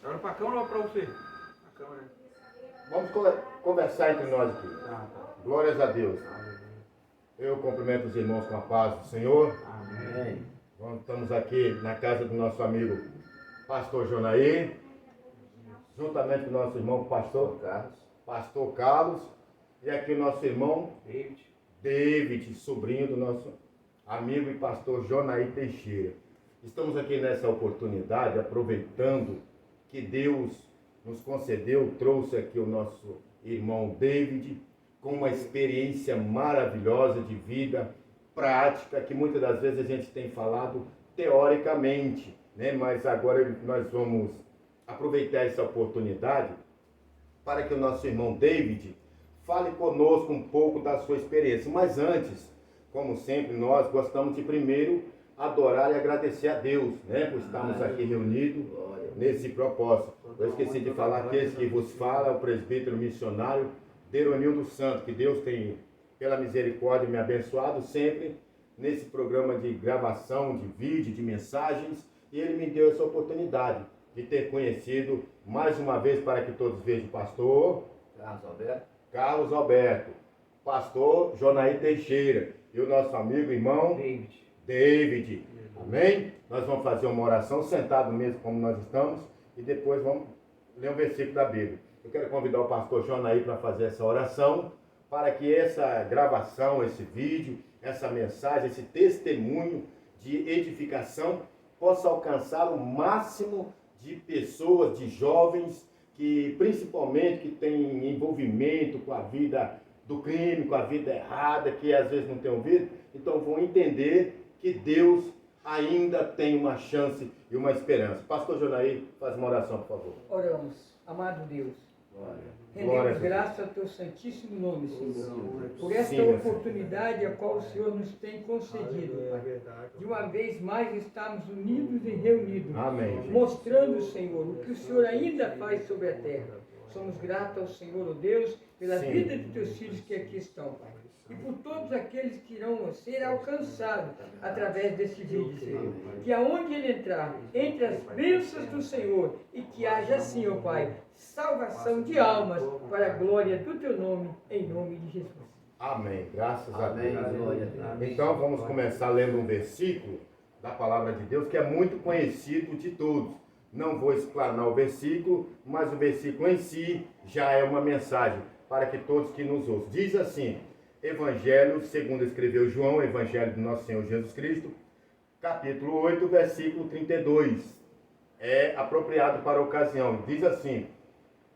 Olha pra câmera ou pra você? A câmera. Vamos conversar entre nós aqui. Tá. Glórias a Deus. Eu cumprimento os irmãos com a paz do Senhor. Amém. Estamos aqui na casa do nosso amigo Pastor Jonaí, juntamente com o nosso irmão Pastor Carlos, e aqui o nosso irmão David, sobrinho do nosso amigo e pastor Jonaí Teixeira. Estamos aqui nessa oportunidade, aproveitando que Deus nos concedeu, trouxe aqui o nosso irmão David, com uma experiência maravilhosa de vida, prática, que muitas das vezes a gente tem falado teoricamente, né? Mas agora nós vamos aproveitar essa oportunidade para que o nosso irmão David fale conosco um pouco da sua experiência. Mas antes, como sempre, nós gostamos de primeiro adorar e agradecer a Deus, né? Por estarmos aqui reunidos nesse propósito. Eu esqueci de falar que esse que vos fala é o presbítero missionário Deronildo Santos, que Deus tem, pela misericórdia, me abençoado sempre nesse programa de gravação, de vídeo, de mensagens, e ele me deu essa oportunidade de ter conhecido mais uma vez, para que todos vejam, o pastor Carlos Alberto, pastor Jonaí Teixeira e o nosso amigo irmão David. Amém? Nós vamos fazer uma oração sentado mesmo como nós estamos e depois vamos ler um versículo da Bíblia. Eu quero convidar o pastor Jonaí para fazer essa oração, para que essa gravação, esse vídeo, essa mensagem, esse testemunho de edificação possa alcançar o máximo de pessoas, de jovens, que principalmente que têm envolvimento com a vida do crime, com a vida errada, que às vezes não tem ouvido, então vão entender que Deus ainda tem uma chance e uma esperança. Pastor Jonaí, faz uma oração, por favor. Oramos, amado Deus. Glória Rendemos a graça ao teu santíssimo nome, Senhor, por esta Sim, oportunidade a qual o Senhor nos tem concedido, Pai. De uma vez mais estamos unidos e reunidos, Amém. mostrando, Senhor, o que o Senhor ainda faz sobre a terra. Somos gratos ao Senhor, ó Deus, pela Sim. vida de teus filhos que aqui estão, Pai. E por todos aqueles que irão ser alcançados através desse vídeo, Senhor. Que aonde ele entrar, entre as bênçãos do Senhor, e que haja assim, ó Pai, salvação de almas para a glória do teu nome, em nome de Jesus. Amém. Graças a Amém. Deus. Glória a Deus. Então vamos começar lendo um versículo da palavra de Deus que é muito conhecido de todos. Não vou explanar o versículo, mas o versículo em si já é uma mensagem para que todos que nos ouçam. Diz assim: Evangelho, segundo escreveu João, Evangelho do nosso Senhor Jesus Cristo, capítulo 8, versículo 32. É apropriado para a ocasião. Diz assim: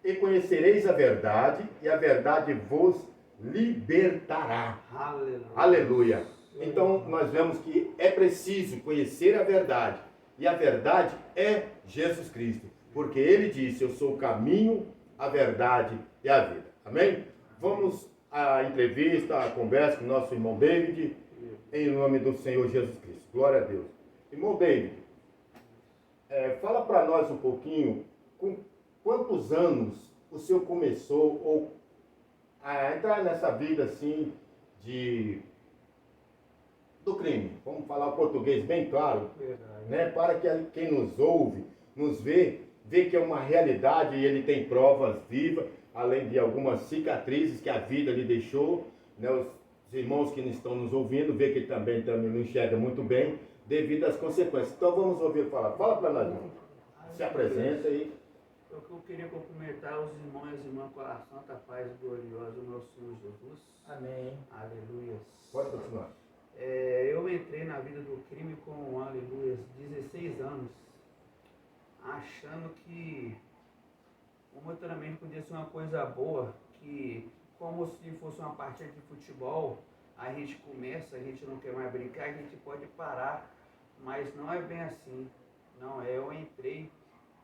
E conhecereis a verdade, e a verdade vos libertará. Aleluia. Aleluia. Então nós vemos que é preciso conhecer a verdade. E a verdade é Jesus Cristo. Porque ele disse: Eu sou o caminho, a verdade e a vida. Amém? Vamos à entrevista, à conversa com o nosso irmão David, em nome do Senhor Jesus Cristo. Glória a Deus. Irmão David, fala para nós um pouquinho, com quantos anos o senhor começou a entrar nessa vida assim do crime? Vamos falar o português bem claro, né? Para que quem nos ouve, nos vê que é uma realidade e ele tem provas vivas, além de algumas cicatrizes que a vida lhe deixou, né? Os irmãos que estão nos ouvindo vê que também não enxerga muito bem devido às consequências. Então vamos ouvir falar. Fala para nós, irmão. Se apresenta aí. Eu queria cumprimentar os irmãos e as irmãs com a santa paz gloriosa do nosso Senhor Jesus. Amém. Aleluia. Pode continuar. Eu entrei na vida do crime com, aleluia, 16 anos, achando que o monitoramento podia ser uma coisa boa, que como se fosse uma partida de futebol, a gente começa, a gente não quer mais brincar, a gente pode parar, mas não é bem assim. Não, eu entrei,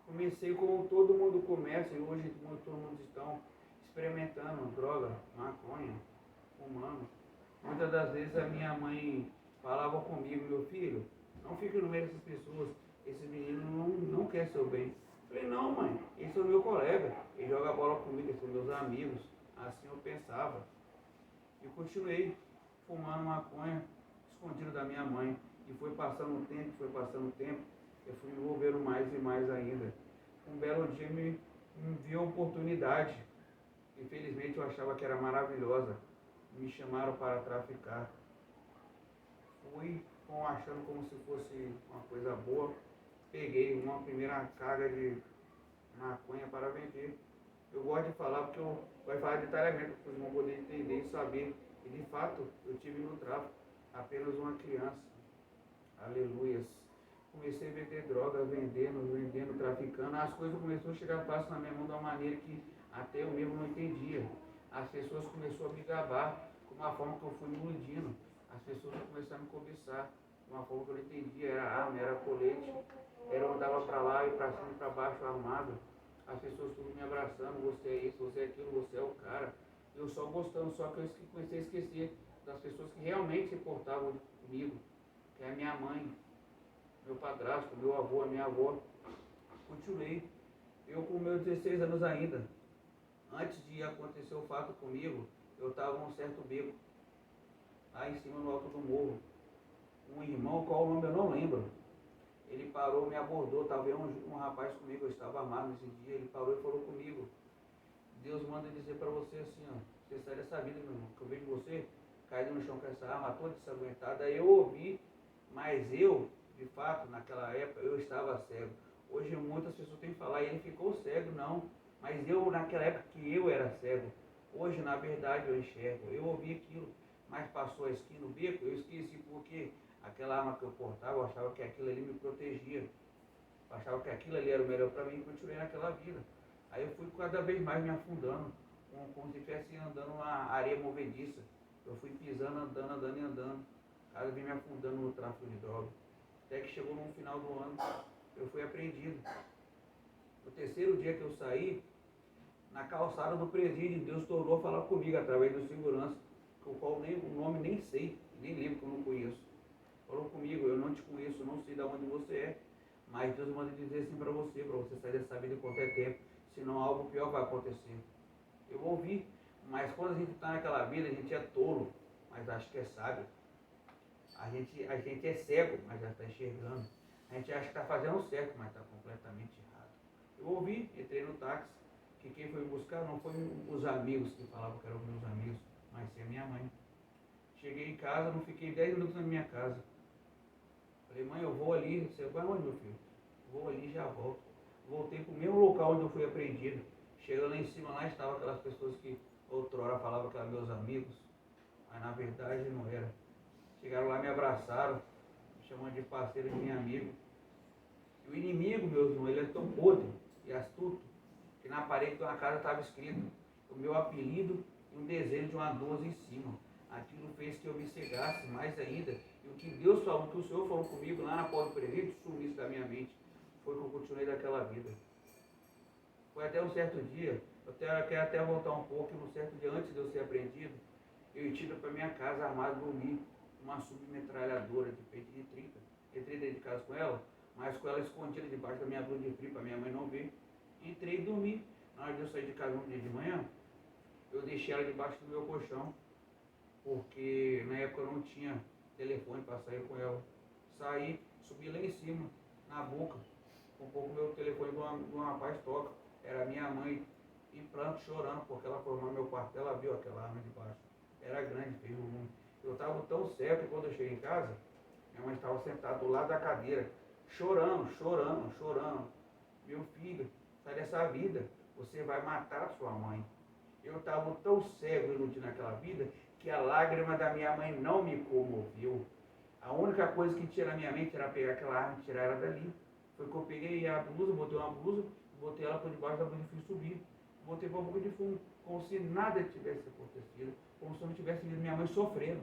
comecei como todo mundo começa, e hoje todo mundo estão experimentando droga, maconha, fumando. Muitas das vezes a minha mãe falava comigo: meu filho, não fique no meio dessas pessoas, esse menino não quer seu bem. Eu falei: não, mãe, esse é o meu colega, ele joga bola comigo, eles são meus amigos. Assim eu pensava. E continuei fumando maconha, escondido da minha mãe. E foi passando o tempo, eu fui me envolvendo mais e mais ainda. Um belo belo dia me viu a oportunidade. Infelizmente eu achava que era maravilhosa. Me chamaram para traficar. Fui achando como se fosse uma coisa boa. Peguei uma primeira carga de maconha para vender. Eu gosto de falar porque eu vou falar detalhamento para os irmãos poderem entender e saber. E de fato eu tive no tráfico apenas uma criança. Aleluias. Comecei a vender droga, vendendo, traficando. As coisas começaram a chegar fácil na minha mão de uma maneira que até eu mesmo não entendia. As pessoas começaram a me gabar com uma forma que eu fui me iludindo. As pessoas começaram a me cobiçar de uma forma que eu não entendia. Era arma, era colete, era eu andava para lá e para cima e para baixo armado. As pessoas tudo me abraçando, você é isso, você é aquilo, você é o cara. Eu só gostando, só que eu comecei a esquecer das pessoas que realmente se portavam comigo, que é a minha mãe, meu padrasto, meu avô, a minha avó. Continuei. Eu com meus 16 anos ainda, antes de acontecer o fato comigo, eu estava num certo beco, lá em cima no alto do morro. Um irmão, qual o nome eu não lembro, ele parou, me abordou, estava um rapaz comigo, eu estava armado nesse dia, ele parou e falou comigo: Deus manda dizer para você assim, ó, você sai dessa vida, meu irmão, que eu vejo você caído no chão com essa arma toda desaguentada. Aí eu ouvi, mas eu, de fato, naquela época, eu estava cego. Hoje muitas pessoas têm que falar, e ele ficou cego, não. Mas eu, naquela época que eu era cego, hoje, na verdade, eu enxergo. Eu ouvi aquilo, mas passou a esquina, o beco, eu esqueci porque aquela arma que eu portava, eu achava que aquilo ali me protegia. Eu achava que aquilo ali era o melhor para mim e continuei naquela vida. Aí eu fui cada vez mais me afundando, como se estivesse andando numa areia movediça. Eu fui pisando, andando e andando, cada vez me afundando no tráfico de droga. Até que chegou no final do ano, eu fui apreendido. No terceiro dia que eu saí, na calçada do presídio, Deus tornou a falar comigo através do segurança, o qual o nome nem sei, nem lembro que eu não conheço. Falou comigo: eu não te conheço, não sei de onde você é, mas Deus manda dizer assim para você sair dessa vida enquanto é tempo, senão algo pior vai acontecer. Eu ouvi, mas quando a gente está naquela vida, a gente é tolo, mas acho que é sábio. A gente é cego, mas já está enxergando. A gente acha que está fazendo certo, mas está completamente errado. Eu ouvi, entrei no táxi, que quem foi me buscar não foi os amigos que falavam que eram meus amigos, mas sim a minha mãe. Cheguei em casa, não fiquei 10 minutos na minha casa. Falei: mãe, eu vou ali. Você vai onde, meu filho? Vou ali e já volto. Voltei para o mesmo local onde eu fui apreendido. Chegando lá em cima, lá estavam aquelas pessoas que outrora falavam que eram meus amigos, mas na verdade não era. Chegaram lá, me abraçaram, me chamando de parceiro, de meu amigo. E o inimigo, meus irmãos, ele é tão podre e astuto, que na parede de uma casa estava escrito o meu apelido e um desenho de uma 12 em cima. Aquilo fez que eu me cegasse mais ainda. E o que Deus falou, o que o Senhor falou comigo lá na porta do presídio, sumisse da minha mente. Foi que eu continuei daquela vida. Foi até um certo dia, eu quero até voltar um pouco, num certo dia antes de eu ser apreendido, eu tive para minha casa armado, dormir, uma submetralhadora de peito de 30. Entrei dentro de casa com ela, mas com ela escondida debaixo da minha blusa de frio, para minha mãe não ver. Entrei e dormi. Na hora de eu sair de casa um dia de manhã, eu deixei ela debaixo do meu colchão, porque na época eu não tinha telefone para sair com ela. Saí, subi lá em cima, na boca, com um pouco meu telefone de um rapaz toca. Era a minha mãe em pranto, chorando, porque ela foi no meu quarto, ela viu aquela arma debaixo. Era grande, fez um. Eu estava tão cego que quando eu cheguei em casa, minha mãe estava sentada do lado da cadeira, chorando. Meu filho, sai dessa vida, você vai matar a sua mãe. Eu estava tão cego e iludido naquela vida, que a lágrima da minha mãe não me comoveu. A única coisa que tinha na minha mente era pegar aquela arma e tirar ela dali. Foi que eu peguei a blusa, botei uma blusa, botei ela por debaixo da blusa e fui subir. Botei para a boca de fumo, como se nada tivesse acontecido, como se eu não tivesse visto minha mãe sofrendo.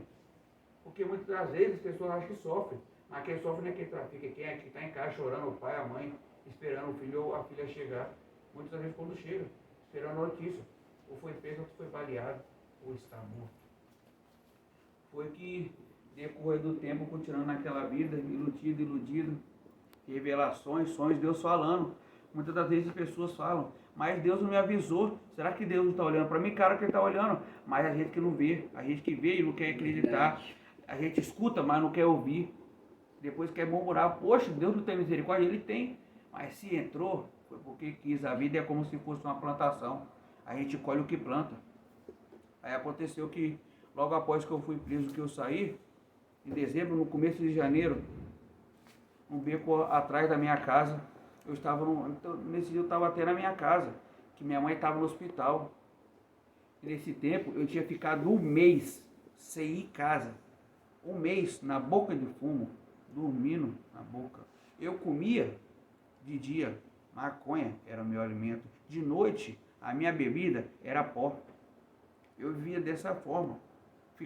Porque muitas das vezes as pessoas acham que sofrem, mas quem sofre não é quem trafica, quem é que está em casa chorando, o pai, a mãe, esperando o filho ou a filha chegar. Muitas vezes quando chega, esperando a notícia, ou foi preso ou foi baleado, ou está morto. Foi que, decorrer do tempo, continuando naquela vida, iludido, revelações, sonhos, Deus falando. Muitas das vezes as pessoas falam: mas Deus não me avisou. Será que Deus não está olhando para mim? Claro que Ele está olhando, mas a gente que não vê, a gente que vê e não quer acreditar, a gente escuta, mas não quer ouvir. Depois quer murmurar: poxa, Deus não tem misericórdia. Ele tem, mas se entrou, Foi porque quis. A vida é como se fosse uma plantação. A gente colhe o que planta. Aí aconteceu que, logo após que eu fui preso, que eu saí, em dezembro, no começo de janeiro, um beco atrás da minha casa, eu estava nesse dia eu estava até na minha casa, que minha mãe estava no hospital. E nesse tempo eu tinha ficado um mês sem ir em casa. Um mês na boca de fumo, dormindo na boca. Eu comia de dia, maconha era o meu alimento. De noite, a minha bebida era pó. Eu vivia dessa forma.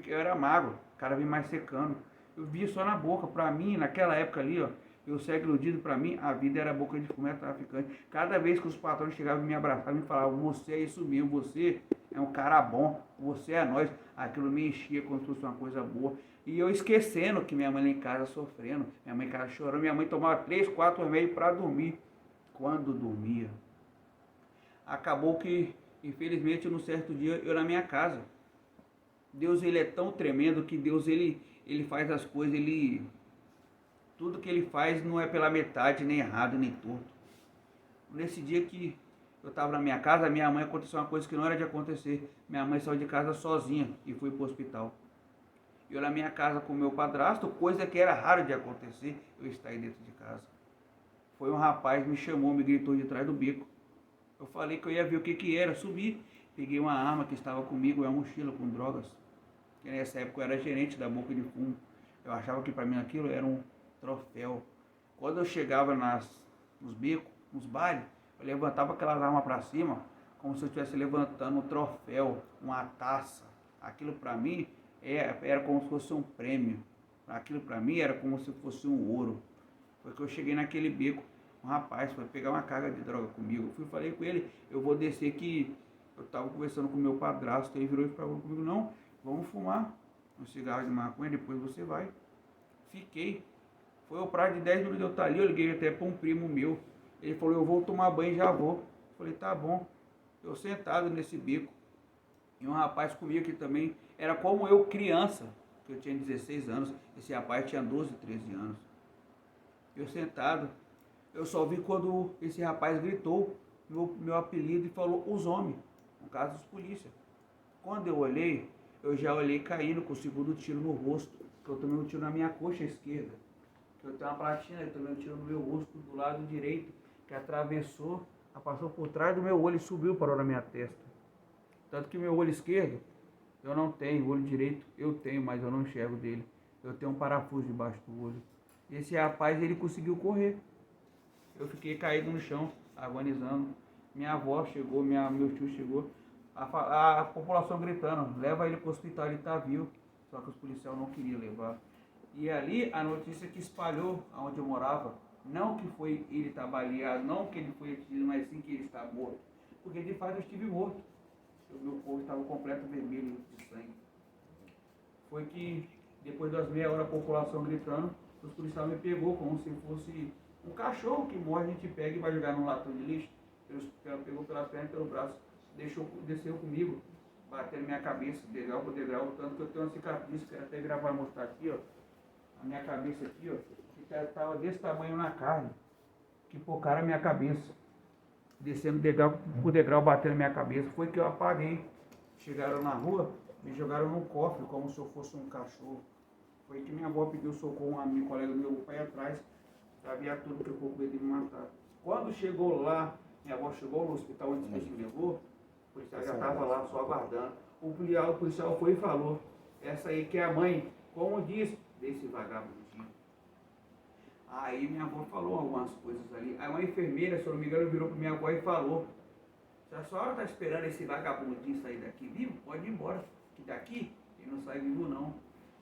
Eu era magro, cada vez mais secando. Eu via só na boca. Para mim, naquela época ali, ó, eu cego iludido, para mim, a vida era boca de fumo, era traficante. Cada vez que os patrões chegavam e me abraçavam, me falavam, você é isso mesmo, você é um cara bom, você é nós. Aquilo me enchia como se fosse uma coisa boa. E eu esquecendo que minha mãe lá em casa sofrendo, minha mãe em casa chorando, minha mãe tomava 3, 4 remédios para dormir. Quando dormia, acabou que, infelizmente, num certo dia, eu na minha casa. Deus, ele é tão tremendo que Deus, ele faz as coisas, tudo que ele faz não é pela metade, nem errado, nem torto. Nesse dia que eu estava na minha casa, minha mãe, aconteceu uma coisa que não era de acontecer. Minha mãe saiu de casa sozinha e foi para o hospital. Eu na minha casa com meu padrasto, coisa que era raro de acontecer, eu estar aí dentro de casa. Foi um rapaz, me chamou, me gritou de trás do beco. Eu falei que eu ia ver o que era, subi, peguei uma arma que estava comigo, uma mochila com drogas. E nessa época eu era gerente da boca de fumo. Eu achava que para mim aquilo era um troféu. Quando eu chegava nos becos, nos bailes, eu levantava aquelas armas para cima, como se eu estivesse levantando um troféu, uma taça. Aquilo para mim era como se fosse um prêmio. Aquilo para mim era como se fosse um ouro. Foi que eu cheguei naquele beco, um rapaz foi pegar uma carga de droga comigo. Eu falei com ele, eu vou descer que eu estava conversando com o meu padrasto, ele virou e falou comigo, não, vamos fumar um cigarro de maconha, depois você vai. Fiquei. Foi o prazo de 10 minutos eu estar ali, eu liguei até para um primo meu. Ele falou, eu vou tomar banho e já vou. Eu falei, tá bom. Eu sentado nesse beco. E um rapaz comigo que também era como eu, criança, que eu tinha 16 anos. Esse rapaz tinha 12, 13 anos. Eu sentado, eu só vi quando esse rapaz gritou meu apelido e falou, os homens, no caso dos polícia. Quando eu olhei, eu já olhei caindo com o segundo tiro no rosto, que eu tomei um tiro na minha coxa esquerda. Que eu tenho uma platina, eu tomei um tiro no meu rosto do lado direito, que atravessou, passou por trás do meu olho e subiu, parou na minha testa. Tanto que meu olho esquerdo, eu não tenho, o olho direito eu tenho, mas eu não enxergo dele. Eu tenho um parafuso debaixo do olho. Esse rapaz, ele conseguiu correr. Eu fiquei caído no chão, agonizando. Minha avó chegou, meu tio chegou. A população gritando, leva ele para o hospital, ele está vivo. Só que os policiais não queriam levar. E ali a notícia que espalhou aonde eu morava, não que foi ele estar baleado, não que ele foi atingido, mas sim que ele está morto. Porque de fato eu estive morto. O meu corpo estava completo vermelho de sangue. Foi que depois das meia hora a população gritando, os policiais me pegou como se fosse um cachorro que morre, a gente pega e vai jogar num latão de lixo. Pegou pelas pernas e pelo braço, desceu comigo, batendo minha cabeça, degrau por degrau, tanto que eu tenho uma cicatriz, quero até gravar e mostrar aqui, ó. A minha cabeça aqui, ó, que estava desse tamanho na carne, que pocaram a minha cabeça, descendo degrau por degrau, batendo a minha cabeça. Foi que eu apaguei. Chegaram na rua, me jogaram num cofre, como se eu fosse um cachorro. Foi que minha avó pediu socorro a minha colega do meu pai atrás, para ver tudo que eu ficou com medo de me matar. Quando chegou lá, minha avó chegou no hospital onde me levou, o policial já estava lá só aguardando. O policial foi e falou, essa aí que é a mãe, como diz, desse vagabundinho. Aí minha avó falou algumas coisas ali. Aí uma enfermeira, se eu não me engano, virou para minha avó e falou, se a senhora está esperando esse vagabundinho sair daqui vivo, pode ir embora, que daqui ele não sai vivo não.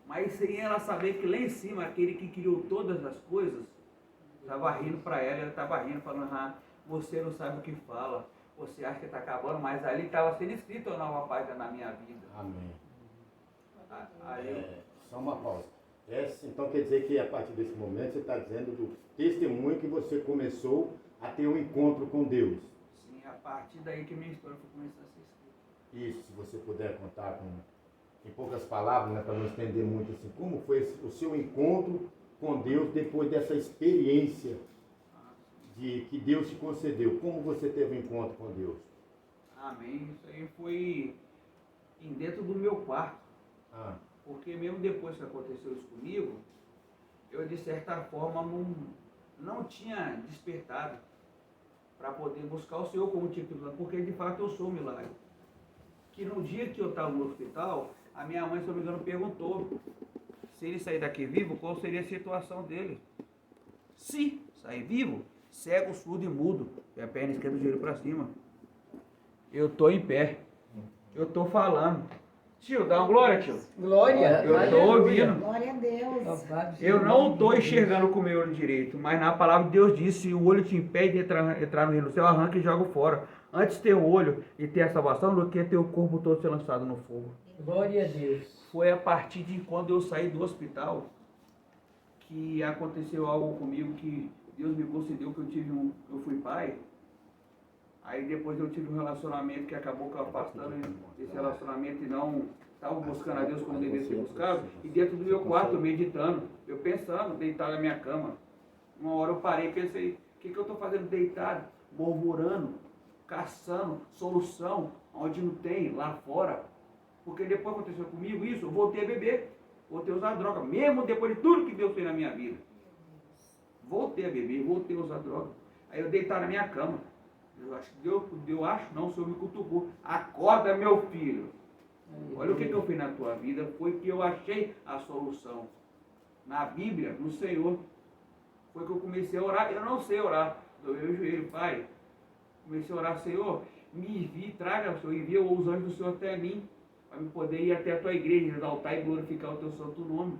Mas sem ela saber que lá em cima, aquele que criou todas as coisas, estava rindo para ela estava rindo, falando, você não sabe o que fala, você acha que está acabando, mas ali estava sendo escrito uma nova página na minha vida. Amém. Aí só uma pausa. Então quer dizer que a partir desse momento você está dizendo do testemunho que você começou a ter um encontro com Deus. Sim, a partir daí que minha história foi começar a ser escrita. Isso, se você puder contar em poucas palavras, né, para não estender muito assim, como foi o seu encontro com Deus depois dessa experiência que Deus te concedeu. Como você teve um encontro com Deus? Amém. Isso aí foi dentro do meu quarto. Porque mesmo depois que aconteceu isso comigo, eu de certa forma não tinha despertado para poder buscar o Senhor como tipo de milagre, porque de fato eu sou um milagre. Que no dia que eu estava no hospital, a minha mãe, se não me engano, perguntou se ele sair daqui vivo, qual seria a situação dele. Se sair vivo, cego, surdo e mudo, e a perna esquerda do joelho para cima. Eu estou em pé, eu estou falando. Tio, dá uma glória, tio. Glória. Eu estou ouvindo. Glória a Deus. Eu não estou enxergando com o meu olho direito, mas na palavra de Deus diz, se o olho te impede de entrar no reino do céu, arranca e joga fora. Antes ter o olho e ter a salvação do que ter o corpo todo ser lançado no fogo. Glória a Deus. Foi a partir de quando eu saí do hospital que aconteceu algo comigo que Deus me concedeu, que eu fui pai. Aí depois eu tive um relacionamento que acabou afastando esse relacionamento e não estava buscando a Deus como deveria ser buscado. E dentro do meu quarto, meditando, eu pensando, deitado na minha cama. Uma hora eu parei e pensei, o que eu estou fazendo deitado? Murmurando, caçando solução, onde não tem, lá fora. Porque depois aconteceu comigo isso, eu voltei a beber, voltei a usar droga, mesmo depois de tudo que Deus fez na minha vida. Voltei a beber, voltei a usar droga. Aí eu deitado na minha cama. O Senhor me cutucou. Acorda, meu filho. Olha o que eu fiz na tua vida. Foi que eu achei a solução. Na Bíblia, no Senhor. Foi que eu comecei a orar. Eu não sei orar. Dobrei o joelho, Pai. Comecei a orar, Senhor, traga, Senhor, envia os anjos do Senhor até mim. Para eu poder ir até a tua igreja, exaltar e glorificar o teu santo nome.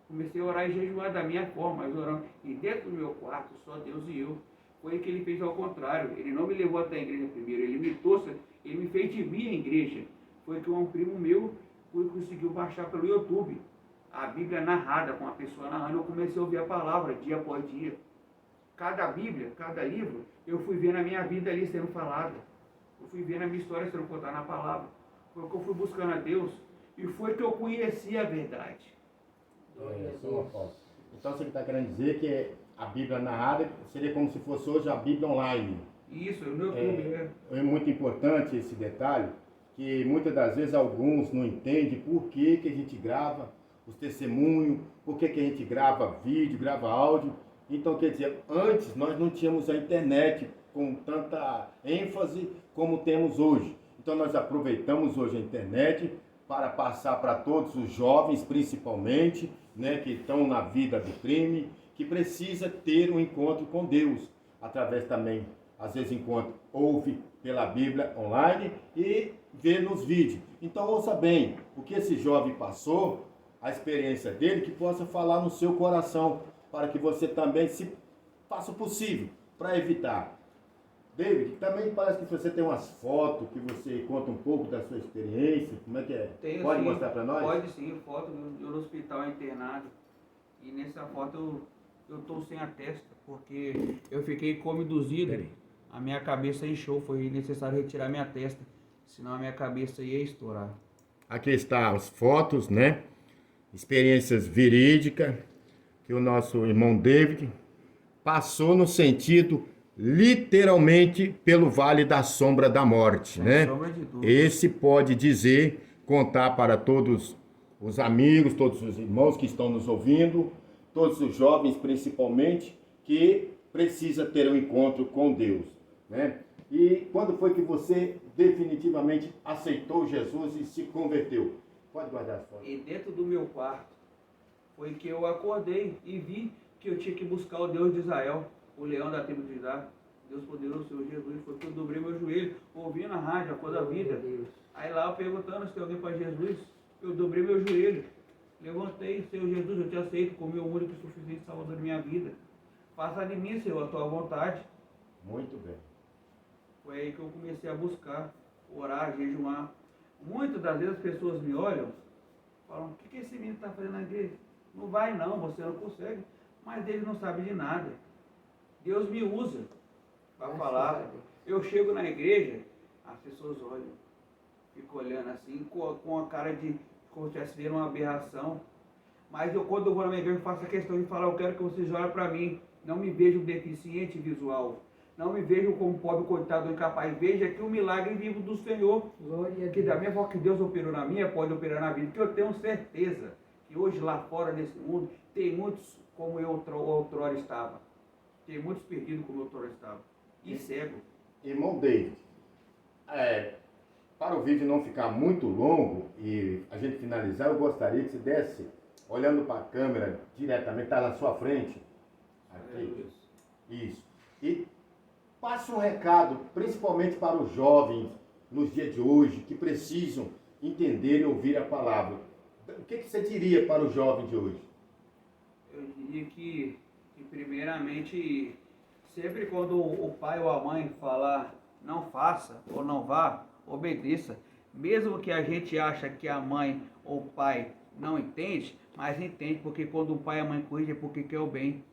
Comecei a orar e jejuar da minha forma, mas orando. E dentro do meu quarto, só Deus e eu. Foi que ele fez ao contrário. Ele não me levou até a igreja primeiro. Ele me trouxe, ele me fez de vir à igreja. Foi que um primo meu conseguiu baixar pelo YouTube a Bíblia narrada, com a pessoa narrando. Eu comecei a ouvir a palavra dia após dia. Cada Bíblia, cada livro, eu fui vendo a minha vida ali sendo falada. Eu fui vendo a minha história sendo contada na palavra. Foi que eu fui buscando a Deus e foi que eu conheci a verdade. Então você está querendo dizer que a Bíblia narrada seria como se fosse hoje a Bíblia online. Isso, no YouTube. É muito importante esse detalhe, que muitas das vezes alguns não entendem por que a gente grava os testemunhos, por que a gente grava vídeo, grava áudio. Então, quer dizer, antes nós não tínhamos a internet com tanta ênfase como temos hoje. Então, nós aproveitamos hoje a internet para passar para todos os jovens, principalmente, né, que estão na vida do crime, que precisa ter um encontro com Deus, através também, às vezes, encontro ouve pela Bíblia online e vê nos vídeos. Então, ouça bem o que esse jovem passou, a experiência dele, que possa falar no seu coração, para que você também se faça o possível para evitar. David, também parece que você tem umas fotos que você conta um pouco da sua experiência. Como é que é? Tenho, pode sim, mostrar para nós? Pode sim, foto eu no hospital internado. E nessa foto eu estou sem a testa, porque eu fiquei comiduzido. A minha cabeça inchou, foi necessário retirar minha testa, senão a minha cabeça ia estourar. Aqui está as fotos, né? Experiências verídicas que o nosso irmão David passou no sentido literalmente pelo vale da sombra da morte, né? Sombra de dúvida. Esse pode dizer, contar para todos os amigos, todos os irmãos que estão nos ouvindo, todos os jovens principalmente, que precisa ter um encontro com Deus, né? E quando foi que você definitivamente aceitou Jesus e se converteu? Pode guardar as fotos. E dentro do meu quarto foi que eu acordei e vi que eu tinha que buscar o Deus de Israel, o leão da tribo de Judá, Deus poderoso, Senhor Jesus. Foi que eu dobrei meu joelho, ouvindo a rádio, a cor da vida. Aí lá eu perguntando se tem alguém para Jesus, eu dobrei meu joelho, levantei, Senhor Jesus, eu te aceito como meu único e suficiente salvador da minha vida. Faça de mim, Senhor, a tua vontade. Muito bem. Foi aí que eu comecei a buscar, orar, jejuar. Muitas das vezes as pessoas me olham, falam, o que esse menino está fazendo na igreja? Não vai não, você não consegue. Mas ele não sabe de nada. Deus me usa para falar. Eu chego na igreja, as pessoas olham, ficam olhando assim, com a cara de como se estivesse vendo uma aberração. Mas quando eu vou na minha igreja, eu faço a questão de falar, eu quero que vocês olhem para mim. Não me vejam deficiente visual. Não me vejo como pobre, coitado, incapaz. Veja que o milagre vivo do Senhor, que da mesma forma que Deus operou na minha, pode operar na vida. Que eu tenho certeza que hoje lá fora nesse mundo tem muitos como eu outrora estava. Tem muitos perdidos como eu outrora estava. E cego. Irmão David, para o vídeo não ficar muito longo e a gente finalizar, eu gostaria que você desse, olhando para a câmera diretamente, está na sua frente. Aqui. Isso. E passe um recado, principalmente para os jovens nos dias de hoje, que precisam entender e ouvir a palavra. O que você diria para o jovem de hoje? Eu diria que primeiramente, sempre quando o pai ou a mãe falar não faça ou não vá, obedeça. Mesmo que a gente acha que a mãe ou o pai não entende, mas entende, porque quando o pai e a mãe corrigem é porque quer o bem.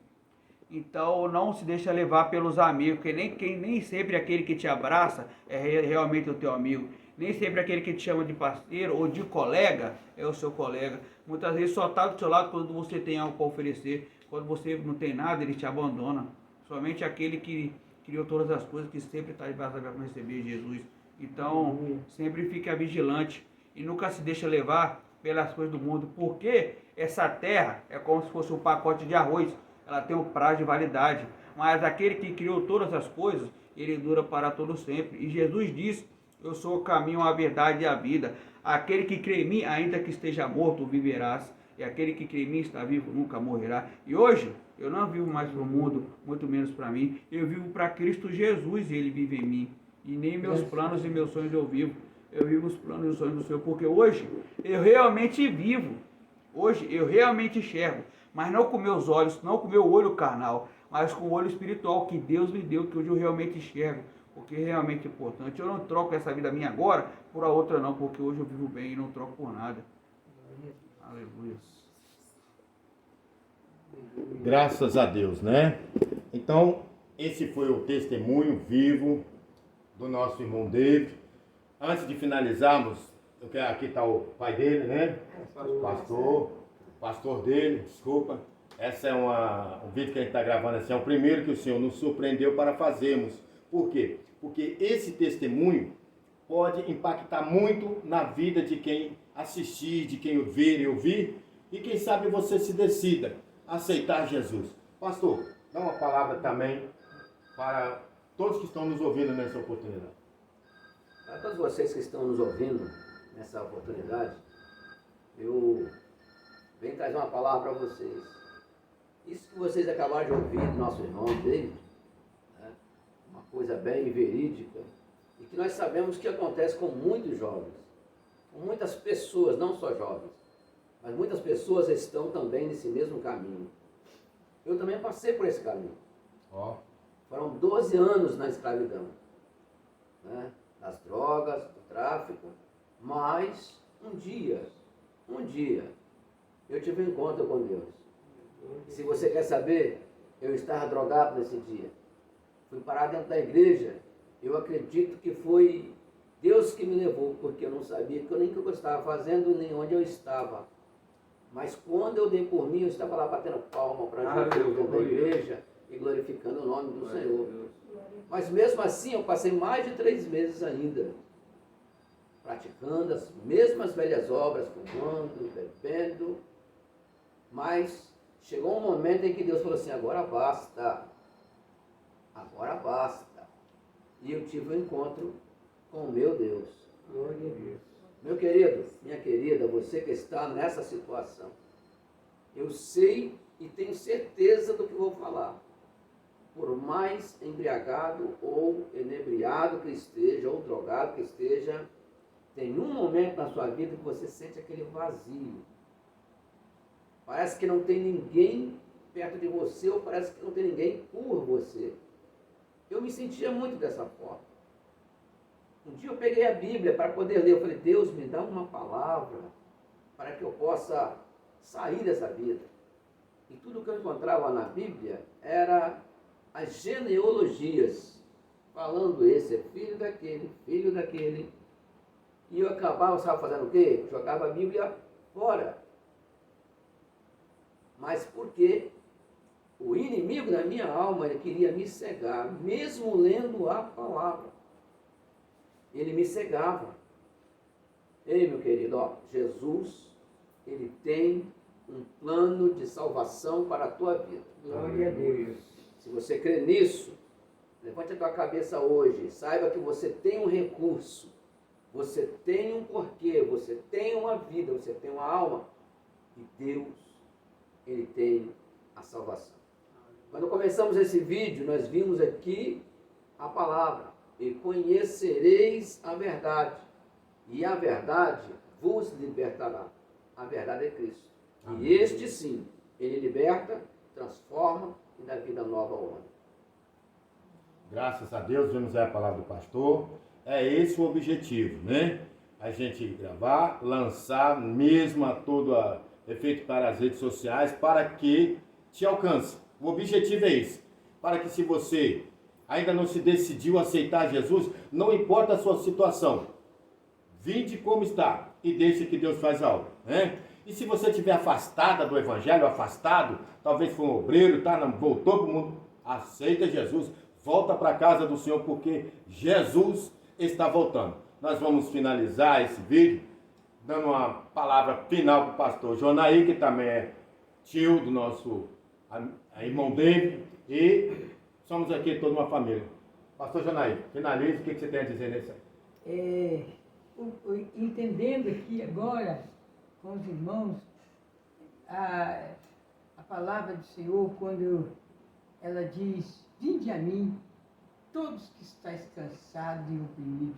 Então não se deixa levar pelos amigos, porque nem sempre aquele que te abraça é realmente o teu amigo. Nem sempre aquele que te chama de parceiro ou de colega é o seu colega. Muitas vezes só está do seu lado quando você tem algo para oferecer. Quando você não tem nada, ele te abandona. Somente aquele que criou todas as coisas, que sempre está debaixo para receber Jesus. Então, sempre fica vigilante e nunca se deixa levar pelas coisas do mundo. Porque essa terra é como se fosse um pacote de arroz. Ela tem um prazo de validade. Mas aquele que criou todas as coisas, ele dura para todo sempre. E Jesus disse: eu sou o caminho, a verdade e a vida. Aquele que crê em mim, ainda que esteja morto, viverás. E aquele que crê em mim está vivo, nunca morrerá. E hoje, eu não vivo mais para o mundo, muito menos para mim. Eu vivo para Cristo Jesus e Ele vive em mim. E nem meus planos e meus sonhos eu vivo. Eu vivo os planos e os sonhos do Senhor. Porque hoje, eu realmente vivo. Hoje, eu realmente enxergo. Mas não com meus olhos, não com meu olho carnal. Mas com o olho espiritual que Deus me deu, que hoje eu realmente enxergo. Porque é realmente importante. Eu não troco essa vida minha agora por a outra não. Porque hoje eu vivo bem e não troco por nada. Aleluia. Graças a Deus, né? Então, esse foi o testemunho vivo do nosso irmão David. Antes de finalizarmos, aqui está o pai dele, né? Pastor dele, desculpa. Essa é um vídeo que a gente está gravando assim, é o primeiro que o Senhor nos surpreendeu para fazermos. Por quê? Porque esse testemunho pode impactar muito na vida de quem assistir, de quem ver e ouvir, e quem sabe você se decida a aceitar Jesus. Pastor, dá uma palavra também para todos que estão nos ouvindo nessa oportunidade. Para todos vocês que estão nos ouvindo nessa oportunidade, eu venho trazer uma palavra para vocês. Isso que vocês acabaram de ouvir do nosso irmão David, né? Uma coisa bem verídica, e que nós sabemos que acontece com muitos jovens, com muitas pessoas, não só jovens, mas muitas pessoas estão também nesse mesmo caminho. Eu também passei por esse caminho. Foram 12 anos na escravidão, né? Das drogas, do tráfico, mas um dia, eu tive um encontro com Deus. Se você quer saber, eu estava drogado nesse dia. Fui parar dentro da igreja. Eu acredito que foi Deus que me levou, porque eu não sabia nem o que eu estava fazendo, nem onde eu estava. Mas quando eu dei por mim, eu estava lá batendo palma para Jesus dentro da igreja e glorificando o nome do Senhor. Mas mesmo assim, eu passei mais de 3 meses ainda praticando as mesmas velhas obras, fumando, bebendo. Mas chegou um momento em que Deus falou assim: agora basta. Agora basta. E eu tive um encontro com o meu Deus. Glória a Deus. Meu querido, minha querida, você que está nessa situação, eu sei e tenho certeza do que vou falar. Por mais embriagado ou inebriado que esteja, ou drogado que esteja, tem um momento na sua vida que você sente aquele vazio. Parece que não tem ninguém perto de você, ou parece que não tem ninguém por você. Eu me sentia muito dessa forma. Um dia eu peguei a Bíblia para poder ler. Eu falei: Deus, me dá uma palavra para que eu possa sair dessa vida. E tudo que eu encontrava na Bíblia era as genealogias, falando: esse é filho daquele, filho daquele. E eu acabava, sabe, fazendo o quê? Jogava a Bíblia fora. Mas porque O inimigo da minha alma, ele queria me cegar, mesmo lendo a palavra. Ele me cegava. Ei, meu querido, ó, Jesus, ele tem um plano de salvação para a tua vida. Glória a Deus. Se você crê nisso, levante a tua cabeça hoje, saiba que você tem um recurso, você tem um porquê, você tem uma vida, você tem uma alma, e Deus, ele tem a salvação. Quando começamos esse vídeo, nós vimos aqui a palavra, e conhecereis a verdade, e a verdade vos libertará. A verdade é Cristo. Amém. E este sim, ele liberta, transforma e dá vida nova ao homem. Graças a Deus, vemos aí a palavra do pastor. É esse o objetivo, né? A gente gravar, lançar mesmo a todo efeito para as redes sociais, para que te alcance. O objetivo é esse. Para que, se você ainda não se decidiu a aceitar Jesus, não importa a sua situação, vinde como está e deixe que Deus faz algo, né? E se você estiver afastada do evangelho, afastado, talvez foi um obreiro, voltou para o mundo, aceita Jesus, volta para a casa do Senhor, porque Jesus está voltando. Nós vamos finalizar esse vídeo dando uma palavra final para o pastor Jonaí, que também é tio do nosso irmão David, e somos aqui toda uma família. Pastor Jonaí, finalize, o que você tem a dizer nesse aí? Entendendo aqui agora com os irmãos a palavra do Senhor, quando ela diz: vinde a mim, todos que estáis cansados e oprimidos,